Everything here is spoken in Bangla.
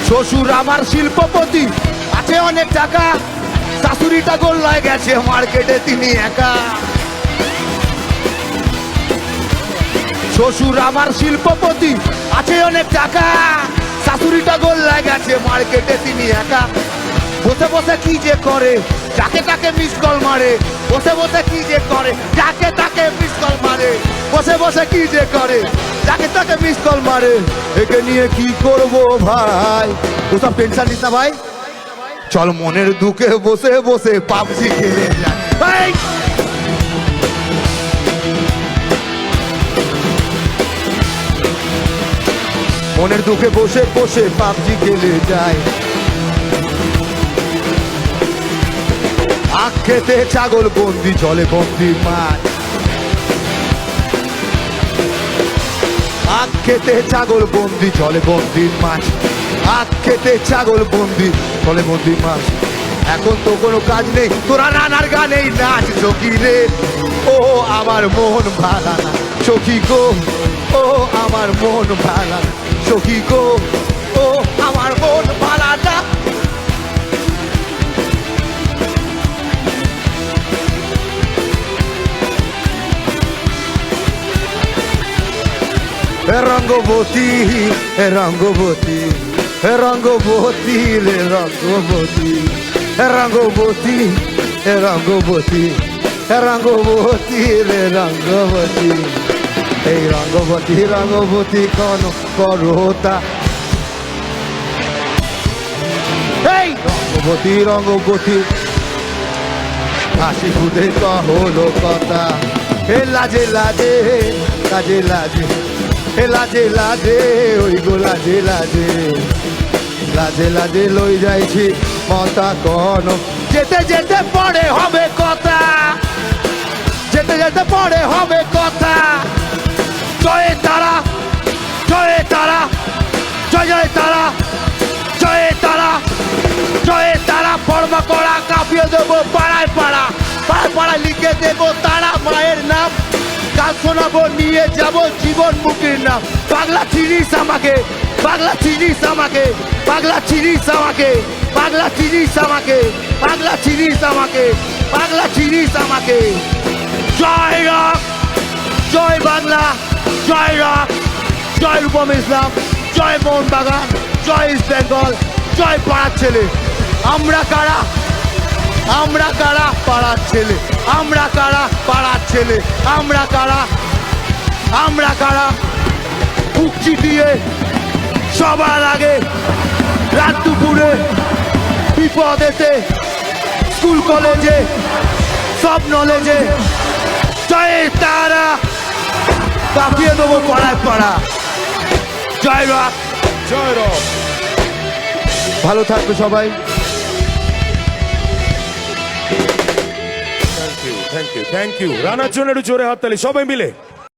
শ্বশুর আমার শিল্পপতি, আছে অনেক টাকা, শাশুড়িটা গোল্লায় গেছে মার্কেটে তিনি একা। শ্বশুর আমার শিল্পপতি, আছে অনেক টাকা, শাশুড়িটা গোল্লায় গেছে মার্কেটে তিনি একা। বসে বসে কি যে করে, যাকে তাকে মিস কল মারে, বসে বসে কি যে করে, যাকে তাকে মিস কল মারে, বসে বসে কি যে করে, যাকে তাকে মিস কল মারে। একে নিয়ে কি করব ভাই, ওসব টেনশন নিস না ভাই, চল মনের দুঃখে বসে বসে পাবজি খেলে যায় ভাই। মনের দুঃখে বসে বসে পাবজি খেলে যায়। আখ খেতে ছাগল বন্দি, জলে বন্দি মাছ। আখ খেতে ছাগল বন্দি, জলে বন্দি মাছ। আখ খেতে ছাগল বন্দি, জলে বন্দি মাছ। এখন তো কোনো কাজ নেই, তোরা নানার গানেই নাচ সখী রে। ও আমার মন ভালা না সখী গো, ও আমার মন ভালা না সখী গো, ও আমার মন ভালা না। রঙ্গবতী রঙ্গবতী রঙ্গবতী রে রঙ্গবতী, রঙ্গবতী রঙ্গবতী রঙ্গবতী রে রঙ্গবতী। এই রঙ্গবতী রঙ্গবতী কোন করতা, এই রঙ্গবতী রঙ্গবতী হাসি খুদে কহলো কথা। হে লাজে লাজে লাজে লাজে, হে লাজে লাজে ওই গো লাজে লাজে, লাজে লাজে লই যাইছি মতা কোন। যেতে যেতে পরে হবে কথা, যেতে যেতে পরে হবে কথা। জয় তারা, জয় তারা, জয় জয় তারা, জয় তারা, জয় তারা। পর্বা করা কাঁপিয়ে দেবো পাড়ায় পাড়া, পাড়ায় পাড়ায় লিখে দেবো তারা মায়ের নাম। গান শোনাবো, নিয়ে যাবো জীবন মুখীর নাম। পাগলা চিনিস আমাকে, পাগলা চিনিস আমাকে, পাগলা চিনিস আমাকে, পাগলা চিনিস আমাকে, পাগলা চিনিস আমাকে, পাগলা চিনিস আমাকে। জয় রক, জয় বাংলা, জয় রক, জয় রূপম ইসলাম, জয় মোহনবাগান, জয় ইস্ট বেঙ্গল, জয় পাড়ার ছেলে। আমরা কারা, আমরা কারা পাড়ার ছেলে, আমরা কারা পাড়ার ছেলে, আমরা কারা, আমরা কারা। কুকচি দিয়ে সবার আগে রাত দুপুরে বিপদেতে, স্কুল কলেজে সব নলেজে। জয় তারা, কাঁপিয়ে দেবো পাড়ায় পাড়া। জয় রক, জয় রক। ভালো থাকবে সবাই। Thank you, thank you, thank you. রানার জন্য একটু জোরে হাততালি সবাই মিলে।